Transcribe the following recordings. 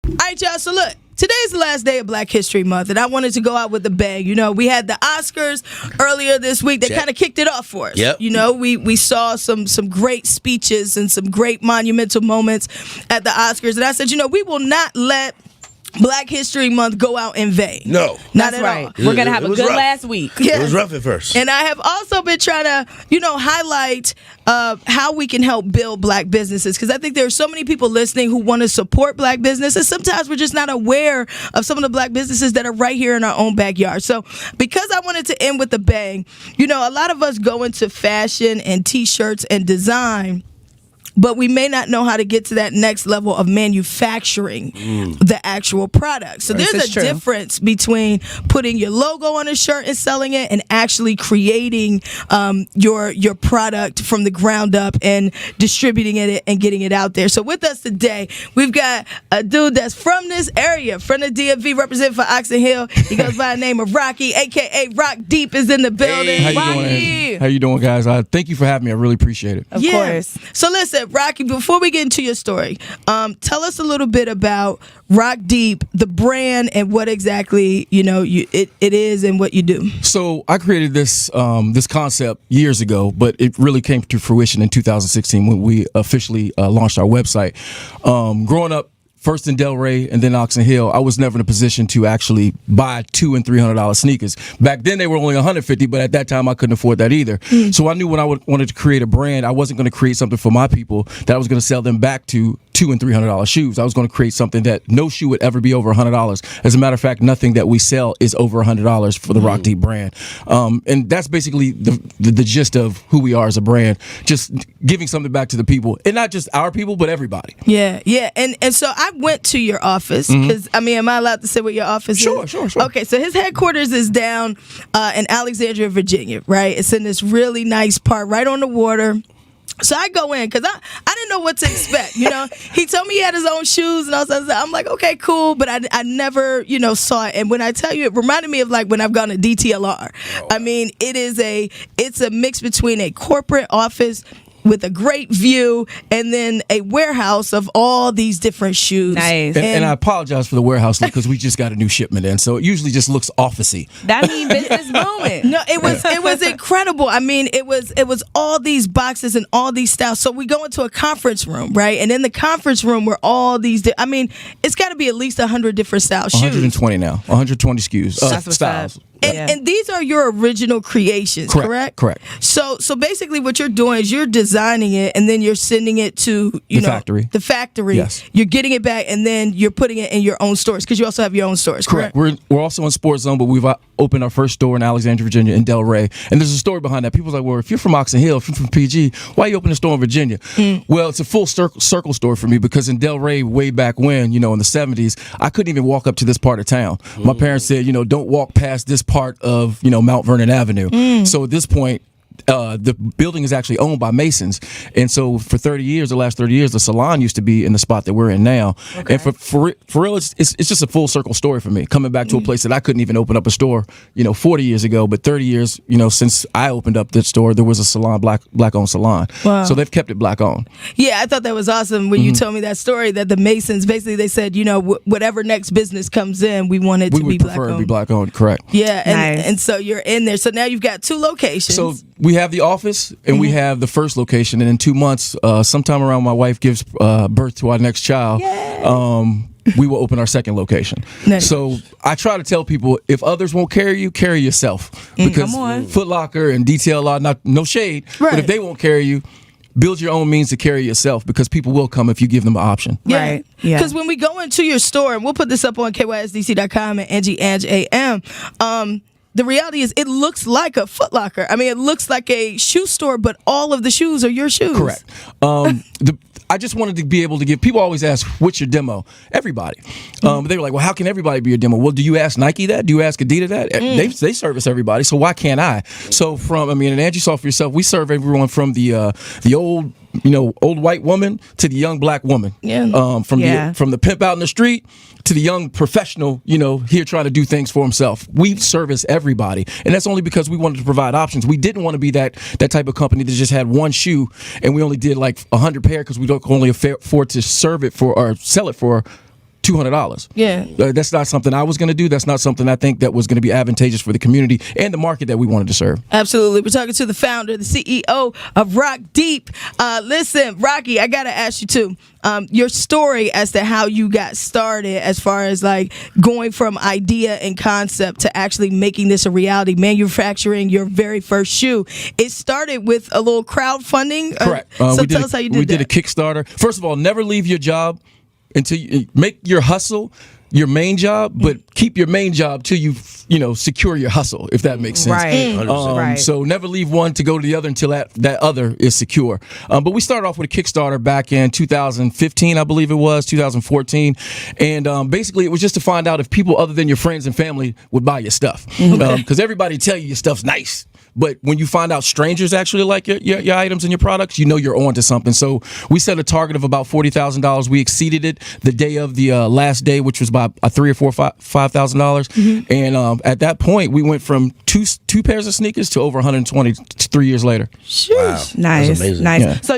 All right, y'all. So look, today's the last day of Black History Month, and I wanted to go out with a bang. You know, we had the Oscars earlier this week that kind of kicked it off for us. Yep. You know, we saw some great speeches and some great monumental moments at the Oscars, and I said, you know, we will not let Black History Month go out in vain. No. Not That's at right. all. We're going to have a good rough. last week. Yes. It was rough at first. And I have also been trying to, you know, highlight how we can help build Black businesses, because I think there are so many people listening who want to support Black businesses. Sometimes we're just not aware of some of the Black businesses that are right here in our own backyard. So because I wanted to end with a bang, you know, a lot of us go into fashion and T-shirts and design, but we may not know how to get to that next level of manufacturing the actual product. So there's a difference between putting your logo on a shirt and selling it and actually creating your product from the ground up and distributing it and getting it out there. So with us today, we've got a dude that's from this area, from the DMV, representing for Oxon Hill. He goes by the name of Rocky, a.k.a. ROCKDEEP, is in the building. Hey. How you doing? How you doing, guys? Thank you for having me. I really appreciate it. Of course. So listen, Rocky, before we get into your story, tell us a little bit about ROCKDEEP, the brand, and what exactly it is and what you do. So I created this this concept years ago, but it really came to fruition in 2016 when we officially launched our website. Growing up, first in Delray and then Oxon Hill, I was never in a position to actually buy $200 and $300 sneakers. Back then, they were only $150, but at that time, I couldn't afford that either. So I knew when I wanted to create a brand, I wasn't going to create something for my people that I was going to sell them back to $200 and $300 shoes. I was going to create something that no shoe would ever be over $100. As a matter of fact, nothing that we sell is over $100 for the ROCKDEEP brand. And that's basically the gist of who we are as a brand, just giving something back to the people, and not just our people, but everybody. Yeah. And so I went to your office because, am I allowed to say what your office is? Sure. Okay, so his headquarters is down in Alexandria, Virginia, right? It's in this really nice park right on the water. So I go in because I didn't know what to expect. He told me he had his own shoes, and I'm like, okay, cool, but I never saw it. And when I tell you, it reminded me of like when I've gone to DTLR. I mean, it's a mix between a corporate office with a great view and then a warehouse of all these different shoes. Nice. And I apologize for the warehouse look because we just got a new shipment in, so it usually just looks officey. That means business booming. No, it was incredible. I mean, it was all these boxes and all these styles. So we go into a conference room, right? And in the conference room were all these. It's got to be at least 100 different style shoes. 120 now. 120 SKUs. That's what's styles. up. And these are your original creations, correct? Correct. So basically what you're doing is you're designing it and then you're sending it to the factory. Yes. You're getting it back and then you're putting it in your own stores because you also have your own stores, correct? We're also in Sports Zone, but we've opened our first store in Alexandria, Virginia, in Delray. And there's a story behind that. People's like, well, if you're from Oxon Hill, if you're from PG, why you open a store in Virginia? Well, it's a full circle story for me because in Delray, way back when, in the 70s, I couldn't even walk up to this part of town. My parents said, don't walk past this part of, Mount Vernon Avenue. So at this point, the building is actually owned by Masons, and so for the last 30 years, the salon used to be in the spot that we're in now. Okay. And for real, it's just a full circle story for me, coming back to a place that I couldn't even open up a store, 40 years ago, but 30 years, since I opened up the store, there was a salon, black owned salon. Wow. So they've kept it black owned. Yeah, I thought that was awesome when you told me that story, that the Masons, basically they said, whatever next business comes in, we want it to be black owned. We would prefer it to be black owned, correct. Yeah, nice. And so you're in there. So now you've got 2 locations. So we have the office and we have the first location, and in 2 months, sometime around my wife gives birth to our next child, we will open our second location. Nice. So I try to tell people, if others won't carry you, carry yourself. Because Foot Locker and Detail Law, no shade, but if they won't carry you, build your own means to carry yourself, because people will come if you give them an option. Yeah. Right. Yeah. Because when we go into your store, and we'll put this up on KYSDC.com and Angie AM, the reality is it looks like a Foot Locker. I mean, it looks like a shoe store, but all of the shoes are your shoes. Correct. I just wanted to be able to give people always ask, what's your demo? Everybody. They were like, well, how can everybody be your demo? Well, do you ask Nike that? Do you ask Adidas that? They service everybody, so why can't I? So and Angie saw for yourself, we serve everyone from the old, old white woman to the young black woman. Yeah. From the pimp out in the street to the young professional, here trying to do things for himself. We service everybody. And that's only because we wanted to provide options. We didn't want to be that type of company that just had one shoe and we only did like 100 pair because we don't only afford to serve it for or sell it for $200. Yeah. That's not something I was going to do. That's not something I think that was going to be advantageous for the community and the market that we wanted to serve. Absolutely. We're talking to the founder, the CEO of ROCKDEEP. Listen, Rocky, I got to ask you too. Your story as to how you got started as far as like going from idea and concept to actually making this a reality, manufacturing your very first shoe. It started with a little crowdfunding. Correct. So tell us how you did that. We did a Kickstarter. First of all, never leave your job until you make your hustle your main job, but keep your main job till you secure your hustle, if that makes sense. Right. Right. So never leave one to go to the other until that other is secure. But we started off with a Kickstarter back in 2015, I believe it was, 2014. And basically it was just to find out if people other than your friends and family would buy your stuff. Because everybody tell you your stuff's nice. But when you find out strangers actually like your items and your products, you know you're on to something. So we set a target of about $40,000. We exceeded it the day of the last day, which was about $3,000 or $5,000. And at that point, we went from two pairs of sneakers to over 120 3 years later. Wow. Nice, nice. Yeah. So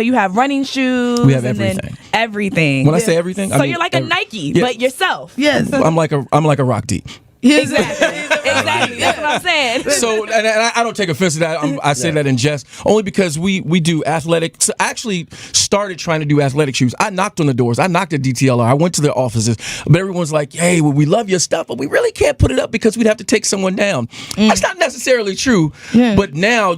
you have running shoes? We have and everything. Then everything. When I say everything, so I mean you're like a Nike, but yourself. Yes. I'm like a ROCKDEEP. Exactly. That's what I'm saying. So, and I don't take offense to that. I say that in jest, only because we do athletic. So I actually started trying to do athletic shoes. I knocked on the doors. I knocked at DTLR. I went to their offices, but everyone's like, "Hey, well, we love your stuff, but we really can't put it up because we'd have to take someone down." That's not necessarily true, but now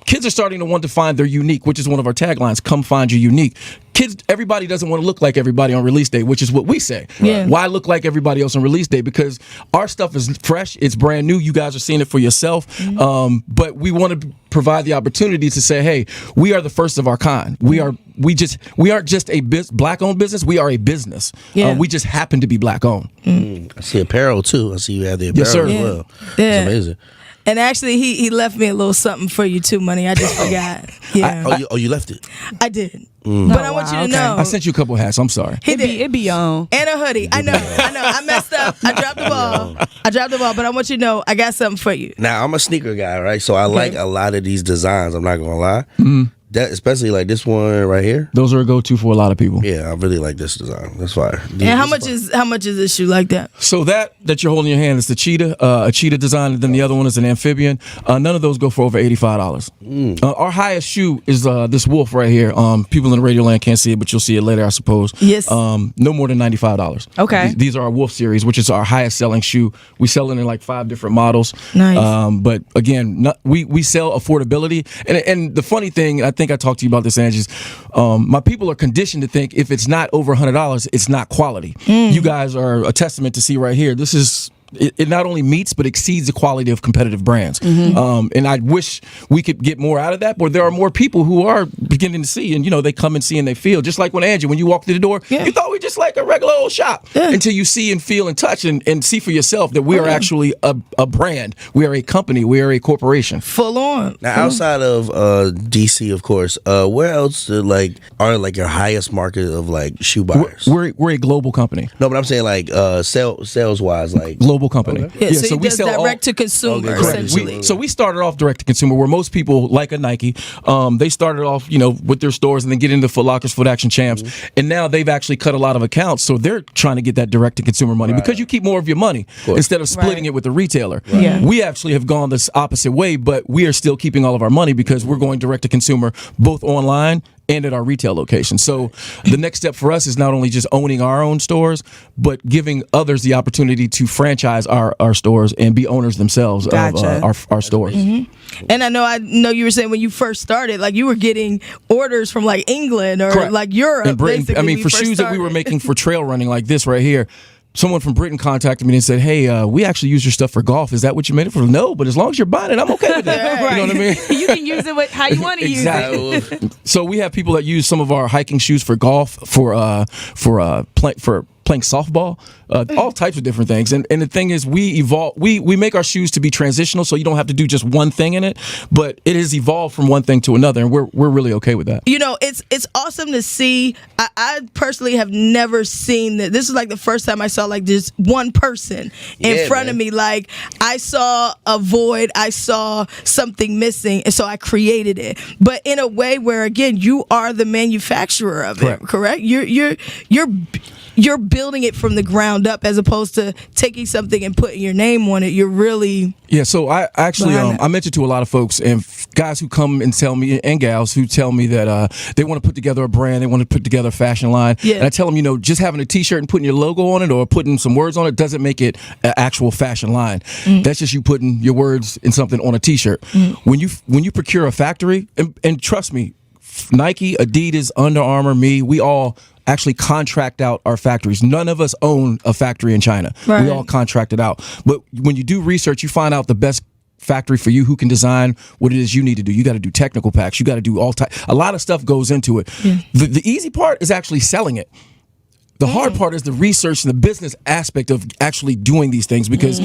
kids are starting to want to find their unique, which is one of our taglines, come find your unique. Kids, everybody doesn't want to look like everybody on release day, which is what we say. Yeah. Why look like everybody else on release day? Because our stuff is fresh, it's brand new. You guys are seeing it for yourself. But we want to provide the opportunity to say, hey, we are the first of our kind. We aren't just a black-owned business. We are a business. Yeah. We just happen to be black-owned. I see apparel too. I see you have the apparel Yes, sir. as well. Yeah. It's amazing. And actually, he left me a little something for you too, Money. I just forgot. Yeah, You left it. I did. But I want you to know. I sent you a couple hats. I'm sorry. It be on. And a hoodie. I know. I messed up. I dropped the ball. But I want you to know I got something for you. Now I'm a sneaker guy, right? So I like a lot of these designs. I'm not gonna lie. That, especially like this one right here. Those are a go-to for a lot of people. Yeah, I really like this design. That's fire. And how much is this shoe like that? So that you're holding in your hand is the cheetah, a cheetah design, and then the other one is an amphibian. None of those go for over $85. Our highest shoe is this wolf right here. People in the radio land can't see it, but you'll see it later, I suppose. Yes. No more than $95. Okay. These are our wolf series, which is our highest selling shoe. We sell it in like 5 different models. Nice. But again, we sell affordability. And the funny thing, I think I talked to you about this, Angie, is my people are conditioned to think if it's not over $100, it's not quality. You guys are a testament to see right here. This is it not only meets but exceeds the quality of competitive brands. And I wish we could get more out of that, but there are more people who are beginning to see, and they come and see and they feel. Just like when Angie, when you walked through the door, you thought we were just like a regular old shop until you see and feel and touch and see for yourself that we are actually a brand. We are a company. We are a corporation. Full on. Now outside of DC, of course, where else are your highest market of like shoe buyers? We're a global company. No, but I'm saying like sales wise, like global company. Yeah, so he does sell direct to consumer, essentially. So we started off direct to consumer, where most people, like a Nike, they started off, with their stores and then get into Foot Lockers, Foot Action Champs, and now they've actually cut a lot of accounts, so they're trying to get that direct to consumer money because you keep more of your money instead of splitting it with the retailer. Yeah. We actually have gone this opposite way, but we are still keeping all of our money because we're going direct to consumer both online and at our retail location. So the next step for us is not only just owning our own stores, but giving others the opportunity to franchise our stores and be owners themselves of our stores. And I know you were saying when you first started, like you were getting orders from like England or like Europe. And Britain, basically, for shoes that we were making for trail running like this right here, someone from Britain contacted me and said, hey, we actually use your stuff for golf. Is that what you made it for? No, but as long as you're buying it, I'm okay with that. You know what I mean? You can use it how you want to use it. So we have people that use some of our hiking shoes for golf, for playing softball, all types of different things. And the thing is, we make our shoes to be transitional, so you don't have to do just one thing in it, but it has evolved from one thing to another, and we're really okay with that. It's awesome to see. I personally have never seen that. This is like the first time I saw like this one person in front of me. Like I saw a void, I saw something missing, and so I created it. But in a way where, again, you are the manufacturer of it, correct? You're you're building it from the ground up as opposed to taking something and putting your name on it. You're really So I actually I mentioned to a lot of folks and guys who come and tell me, and gals who tell me that they want to put together a brand, they want to put together a fashion line. Yeah. And I tell them, just having a T-shirt and putting your logo on it or putting some words on it doesn't make it an actual fashion line. That's just you putting your words in something on a T-shirt. When you procure a factory, and trust me, Nike, Adidas, Under Armour, we all actually contract out our factories. None of us own a factory in China. Right. We all contract it out. But when you do research, you find out the best factory for you who can design what it is you need to do. You got to do technical packs. You got to do a lot of stuff goes into it. Yeah. The easy part is actually selling it. The hard part is the research and the business aspect of actually doing these things because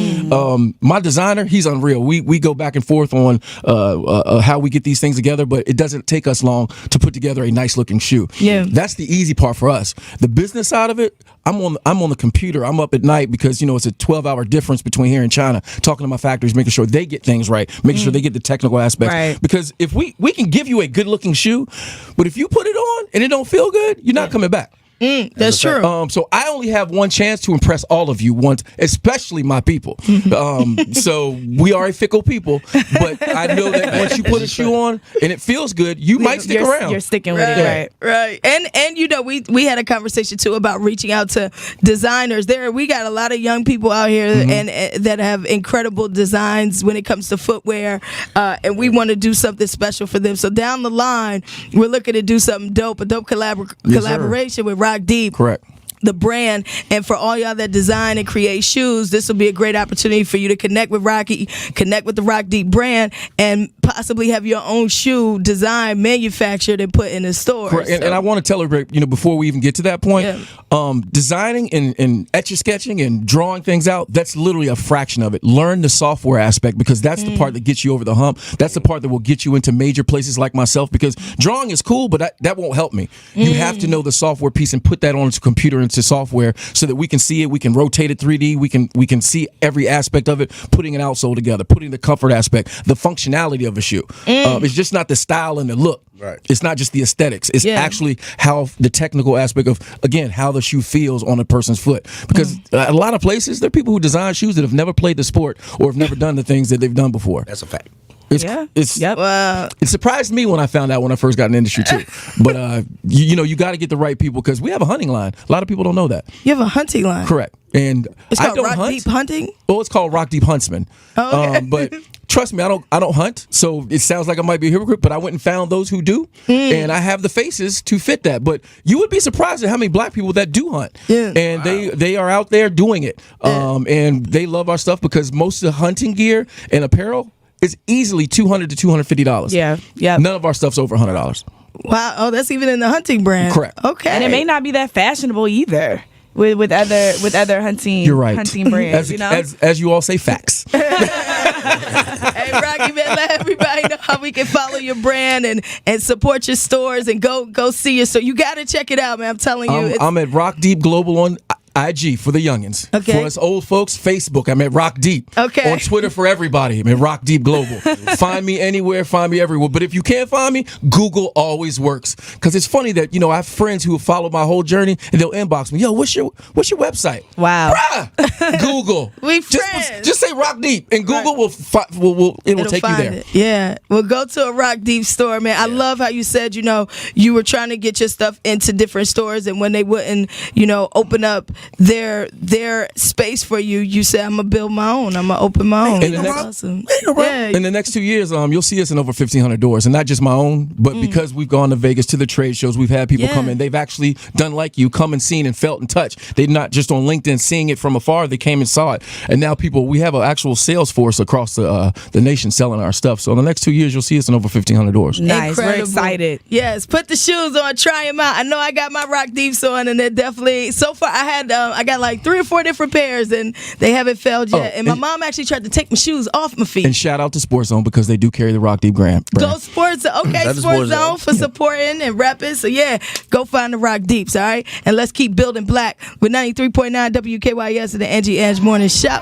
my designer, he's unreal. We go back and forth on how we get these things together, but it doesn't take us long to put together a nice looking shoe. Yeah. That's the easy part for us. The business side of it, I'm on the computer. I'm up at night because, it's a 12-hour difference between here and China, talking to my factories, making sure they get things right, making sure they get the technical aspects. Right. Because if we can give you a good looking shoe, but if you put it on and it don't feel good, you're not coming back. That's true. So I only have one chance to impress all of you once, especially my people. So we are a fickle people, but I know that once you put a shoe on and it feels good, you might stick around. You're sticking with it, right? Right. And we had a conversation too about reaching out to designers. We got a lot of young people out here and that have incredible designs when it comes to footwear, and we want to do something special for them. So down the line, we're looking to do something dope, a dope collaboration with ROCKDEEP. Correct. The brand, and for all y'all that design and create shoes, this will be a great opportunity for you to connect with Rocky, connect with the ROCKDEEP brand, and possibly have your own shoe designed, manufactured, and put in the store. Correct. And I want to tell her, before we even get to that point, designing and etch-a-sketching and drawing things out, that's literally a fraction of it. Learn the software aspect because that's the part that gets you over the hump. That's the part that will get you into major places like myself because drawing is cool, but that won't help me. You have to know the software piece and put that on a computer into software so that we can see it, we can rotate it 3D, we can see every aspect of it, putting an outsole together, putting the comfort aspect, the functionality of a shoe. It's just not the style and the look. Right. It's not just the aesthetics. It's actually how the technical aspect of, again, how the shoe feels on a person's foot. Because a lot of places, there are people who design shoes that have never played the sport or have never done the things that they've done before. That's a fact. It surprised me when I found out when I first got in the industry too. But you got to get the right people because we have a hunting line. A lot of people don't know that. You have a hunting line. Correct. And it's called I don't ROCKDEEP Hunting. Oh, it's called ROCKDEEP Huntsman. Oh, okay. But trust me, I don't hunt. So it sounds like I might be a hypocrite, but I went and found those who do, and I have the faces to fit that. But you would be surprised at how many black people that do hunt. Yeah. And they are out there doing it. And they love our stuff because most of the hunting gear and apparel is easily $200 to $250. Yeah. None of our stuff's over $100. Wow. Oh, that's even in the hunting brand. Correct. Okay. And it may not be that fashionable either. With other hunting, You're right. hunting brands, as you all say, facts. Hey, Rocky, man, let everybody know how we can follow your brand and support your stores and go see your store. You got to check it out, man. I'm telling you. I'm at ROCKDEEP Global on IG for the youngins. Okay. For us old folks, Facebook, I'm at ROCKDEEP. Okay. On Twitter for everybody, I'm at ROCKDEEP Global. Find me anywhere, find me everywhere. But if you can't find me, Google always works. Because it's funny that, I have friends who have followed my whole journey and they'll inbox me, yo, what's your website? Wow. Bruh! Google. We friends. Just say ROCKDEEP and Google will take you there. Yeah. Well, go to a ROCKDEEP store, man. I love how you said, you were trying to get your stuff into different stores and when they wouldn't, open up their space for you, you said, I'm gonna build my own. I'm gonna open my own. That's awesome. In the next 2 years, you'll see us in over 1,500 doors, and not just my own, but because we've gone to Vegas to the trade shows, we've had people come in. They've actually done like you, come and seen and felt and touched. They're not just on LinkedIn seeing it from afar. They came and saw it, and now we have an actual sales force across the nation selling our stuff. So in the next 2 years, you'll see us in over 1,500 doors. Nice. Incredible. We're excited. Yes, put the shoes on, try them out. I know I got my ROCKDEEPs on, and they're definitely so far. I got like 3 or 4 different pairs, and they haven't failed yet. And my mom actually tried to take my shoes off my feet. And shout out to Sports Zone because they do carry the ROCKDEEP brand. Go Sports Zone. Okay, Sports Zone for supporting and repping. So go find the ROCKDEEPs, all right? And let's keep building black with 93.9 WKYS and the Angie Morning Show.